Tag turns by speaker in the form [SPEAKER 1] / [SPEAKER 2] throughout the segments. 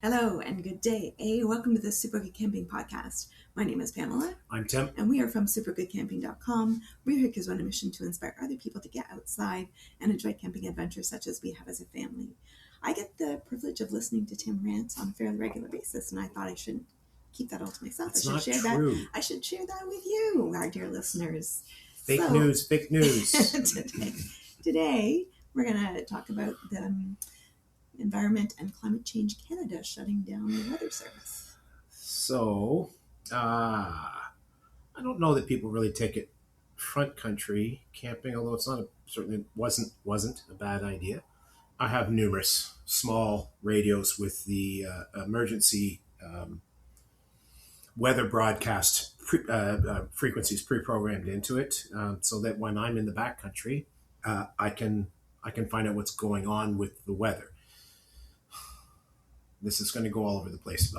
[SPEAKER 1] Hello and good day. Welcome to the Super Good Camping Podcast. My name is Pamela.
[SPEAKER 2] I'm Tim.
[SPEAKER 1] And we are from supergoodcamping.com. We're here because we're on a mission to inspire other people to get outside and enjoy camping adventures such as we have as a family. I get the privilege of listening to Tim rant on a fairly regular basis, and I thought I shouldn't keep that all to myself.
[SPEAKER 2] It's
[SPEAKER 1] I
[SPEAKER 2] not
[SPEAKER 1] should share
[SPEAKER 2] true.
[SPEAKER 1] that. I should share that with you, our dear listeners.
[SPEAKER 2] Fake news.
[SPEAKER 1] Today, we're going to talk about the Environment and Climate Change Canada shutting down the weather service.
[SPEAKER 2] So, I don't know that people really take it front country camping, although it's not certainly wasn't a bad idea. I have numerous small radios with the emergency weather broadcast frequencies pre-programmed into it, so that when I'm in the backcountry, I can find out what's going on with the weather. This is going to go all over the place.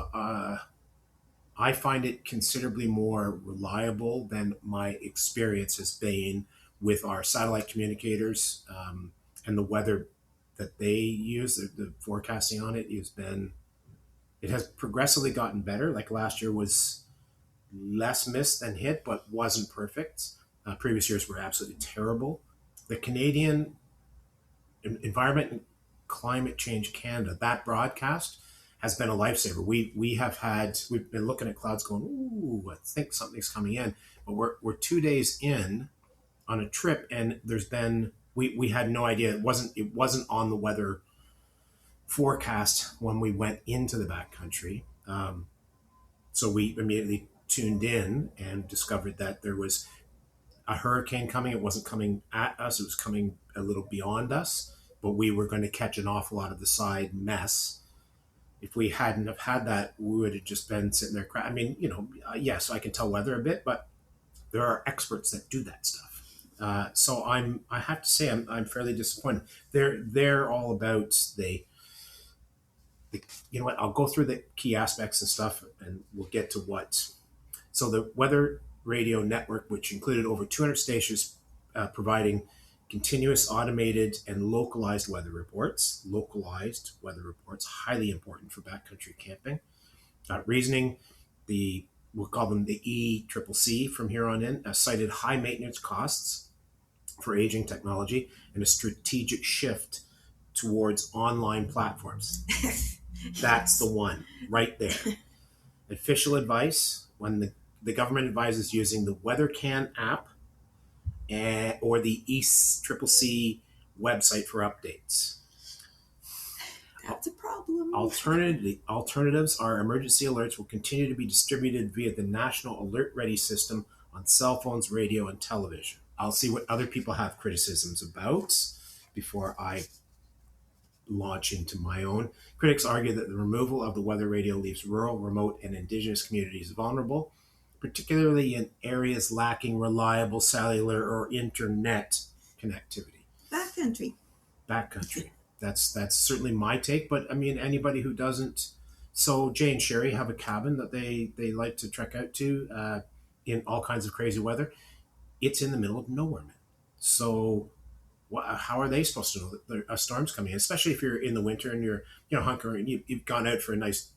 [SPEAKER 2] I find it considerably more reliable than my experience has been with our satellite communicators, and the weather that they use. The forecasting on it has progressively gotten better. Like last year was less missed than hit, but wasn't perfect. Previous years were absolutely terrible. The Canadian Environment and Climate Change Canada, that broadcast has been a lifesaver. We've been looking at clouds going, ooh, I think something's coming in. But we're 2 days in on a trip, and we had no idea. It wasn't on the weather forecast when we went into the backcountry. So we immediately tuned in and discovered that there was a hurricane coming. It wasn't coming at us. It was coming a little beyond us, but we were going to catch an awful lot of the side mess. If we hadn't have had that, we would have just been sitting there. Yes, I can tell weather a bit, but there are experts that do that stuff. So I have to say, I'm fairly disappointed. They're all about you know what? I'll go through the key aspects and stuff, and we'll get to what. So the weather radio network, which included over 200 stations, providing continuous automated and localized weather reports. Localized weather reports, highly important for backcountry camping. Reasoning, we'll call them the ECCC from here on in, cited high maintenance costs for aging technology and a strategic shift towards online platforms. That's the one right there. Official advice, when the government advises using the WeatherCan app or the ECCC website for updates.
[SPEAKER 1] That's a problem.
[SPEAKER 2] Alternatives are emergency alerts will continue to be distributed via the National Alert Ready system on cell phones, radio, and television. I'll see what other people have criticisms about before I launch into my own. Critics argue that the removal of the weather radio leaves rural, remote, and Indigenous communities vulnerable, particularly in areas lacking reliable cellular or internet connectivity. Backcountry. That's certainly my take, but I mean, anybody who doesn't. So Jay and Sherry have a cabin that they like to trek out to in all kinds of crazy weather. It's in the middle of nowhere, man. So how are they supposed to know that a storm's coming in, especially if you're in the winter and you're hunkering, you've gone out for a nice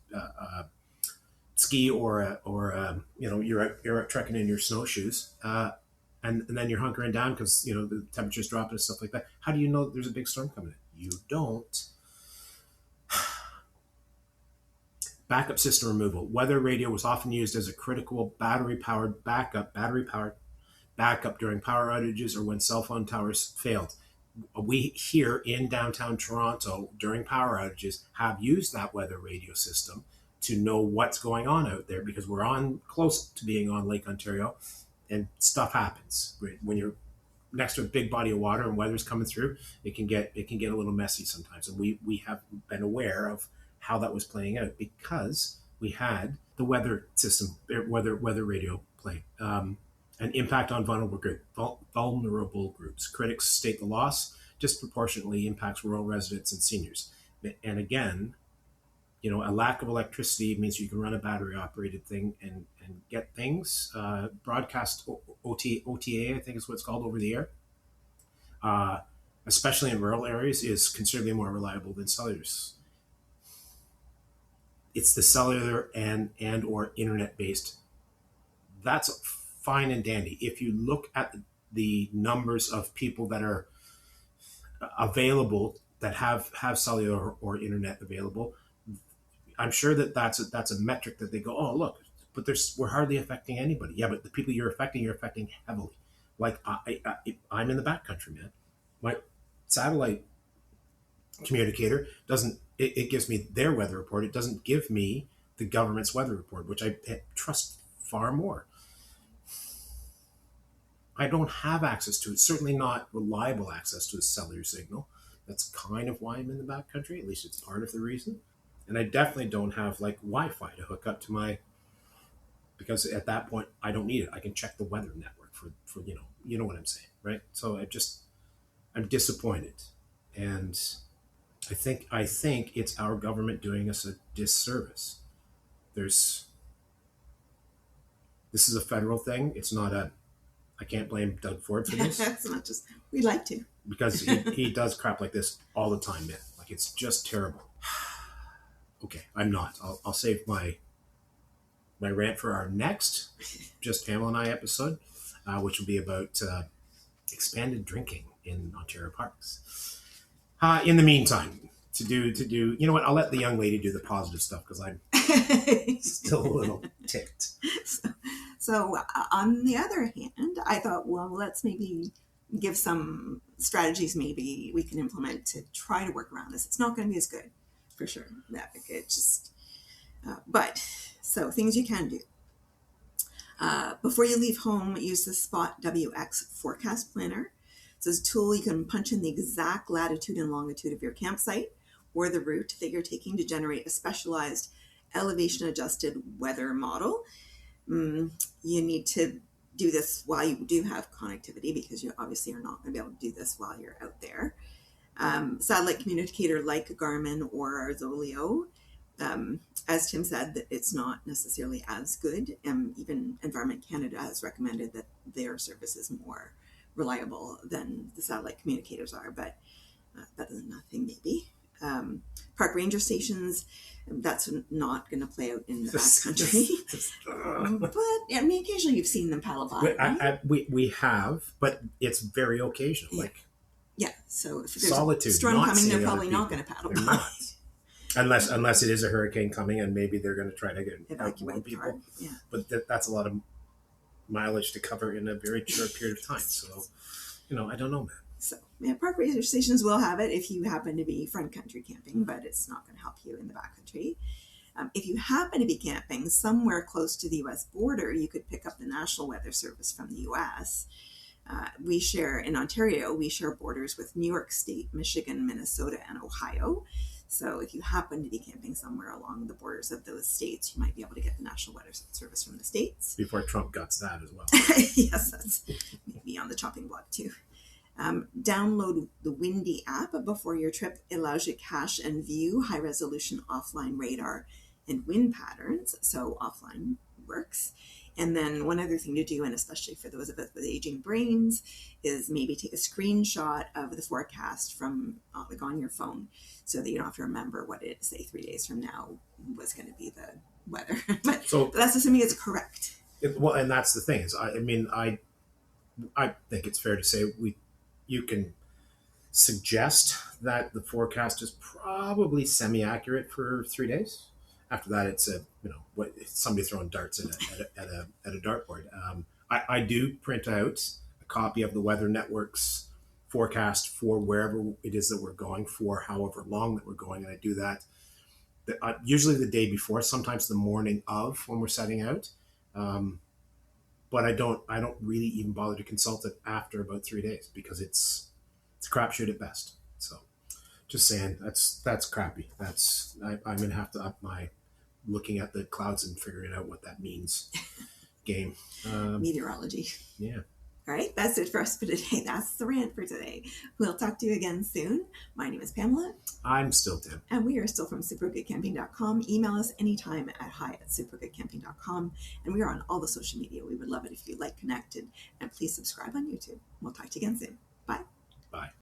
[SPEAKER 2] ski or you're out trekking in your snowshoes, and then you're hunkering down because the temperature's dropping and stuff like that. How do you know that there's a big storm coming in? You don't. Backup system removal. Weather radio was often used as a critical battery-powered backup during power outages or when cell phone towers failed. We here in downtown Toronto during power outages have used that weather radio system to know what's going on out there because we're close to being on Lake Ontario, and stuff happens. When you're next to a big body of water and weather's coming through, it can get a little messy sometimes. And we have been aware of how that was playing out because we had the weather system, weather radio playing. An impact on vulnerable groups. Critics state the loss disproportionately impacts rural residents and seniors. And again, a lack of electricity means you can run a battery-operated thing and get things. Broadcast OTA, I think is what it's called, over the air, especially in rural areas, is considerably more reliable than cellular. it's the cellular and or internet based. That's fine and dandy. If you look at the numbers of people that are available, that have cellular or internet available, I'm sure that's a metric that they go, oh look, but we're hardly affecting anybody. Yeah, but the people you're affecting heavily. Like I'm in the backcountry, man. My satellite communicator doesn't. It gives me their weather report. It doesn't give me the government's weather report, which I trust far more. I don't have access to it. Certainly not reliable access to a cellular signal. That's kind of why I'm in the backcountry. At least it's part of the reason. And I definitely don't have like Wi-Fi to hook up to my, because at that point I don't need it. I can check the weather network for you know what I'm saying, right? So I'm disappointed, and I think it's our government doing us a disservice. There's This is a federal thing. It's not a. I can't blame Doug Ford for this.
[SPEAKER 1] It's not just, we'd like to.
[SPEAKER 2] Because he does crap like this all the time, man. Like, it's just terrible. Okay, I'm not. I'll save my rant for our next Just Pamela and I episode, which will be about expanded drinking in Ontario parks. In the meantime, to do, you know what? I'll let the young lady do the positive stuff because I'm still a little ticked.
[SPEAKER 1] So on the other hand, I thought, well, let's maybe give some strategies maybe we can implement to try to work around this. It's not going to be as good, for sure. But so things you can do. Before you leave home, use the SpotWX forecast planner. It's a tool you can punch in the exact latitude and longitude of your campsite or the route that you're taking to generate a specialized elevation adjusted weather model. You need to do this while you do have connectivity, because you obviously are not going to be able to do this while you're out there. Satellite communicator like Garmin or Zoleo, as Tim said, that it's not necessarily as good. Even Environment Canada has recommended that their service is more reliable than the satellite communicators are, but better than nothing maybe. Park ranger stations, that's not going to play out in the backcountry. But I mean, occasionally you've seen them paddle by. Right?
[SPEAKER 2] We have, but it's very occasional.
[SPEAKER 1] Yeah.
[SPEAKER 2] Like,
[SPEAKER 1] yeah, so if there's
[SPEAKER 2] solitude,
[SPEAKER 1] a storm coming, they're probably not going to paddle by.
[SPEAKER 2] Not. Unless it is a hurricane coming, and maybe they're going to try to evacuate people.
[SPEAKER 1] Yeah.
[SPEAKER 2] But that's a lot of mileage to cover in a very short period of time. So, I don't know, man.
[SPEAKER 1] So, yeah, park ranger stations will have it if you happen to be front country camping, but it's not going to help you in the backcountry. If you happen to be camping somewhere close to the U.S. border, you could pick up the National Weather Service from the U.S. In Ontario, we share borders with New York State, Michigan, Minnesota, and Ohio. So if you happen to be camping somewhere along the borders of those states, you might be able to get the National Weather Service from the States.
[SPEAKER 2] Before Trump guts that as well.
[SPEAKER 1] Yes, that's maybe on the chopping block too. Download the Windy app before your trip. It allows you to cache and view high-resolution offline radar and wind patterns, so offline works. And then one other thing to do, and especially for those of us with aging brains, is maybe take a screenshot of the forecast from on your phone so that you don't have to remember what it, say 3 days from now, was going to be the weather. But that's assuming it's correct.
[SPEAKER 2] And that's the thing is, I think it's fair to say you can suggest that the forecast is probably semi-accurate for 3 days. After that, it's somebody throwing darts at a dartboard. I do print out a copy of the Weather Network's forecast for wherever it is that we're going, for however long that we're going, and I do that usually the day before, sometimes the morning of when we're setting out. But I don't really even bother to consult it after about 3 days, because it's a crapshoot at best. So, just saying, that's crappy. I'm gonna have to up my looking at the clouds and figuring out what that means game.
[SPEAKER 1] Meteorology.
[SPEAKER 2] Yeah.
[SPEAKER 1] All right, that's it for us for today. That's the rant for today. We'll talk to you again soon. My name is Pamela.
[SPEAKER 2] I'm still Tim.
[SPEAKER 1] And we are still from supergoodcamping.com. Email us anytime at hi@supergoodcamping.com. And we are on all the social media. We would love it if you connected, and please subscribe on YouTube. We'll talk to you again soon. Bye.
[SPEAKER 2] Bye.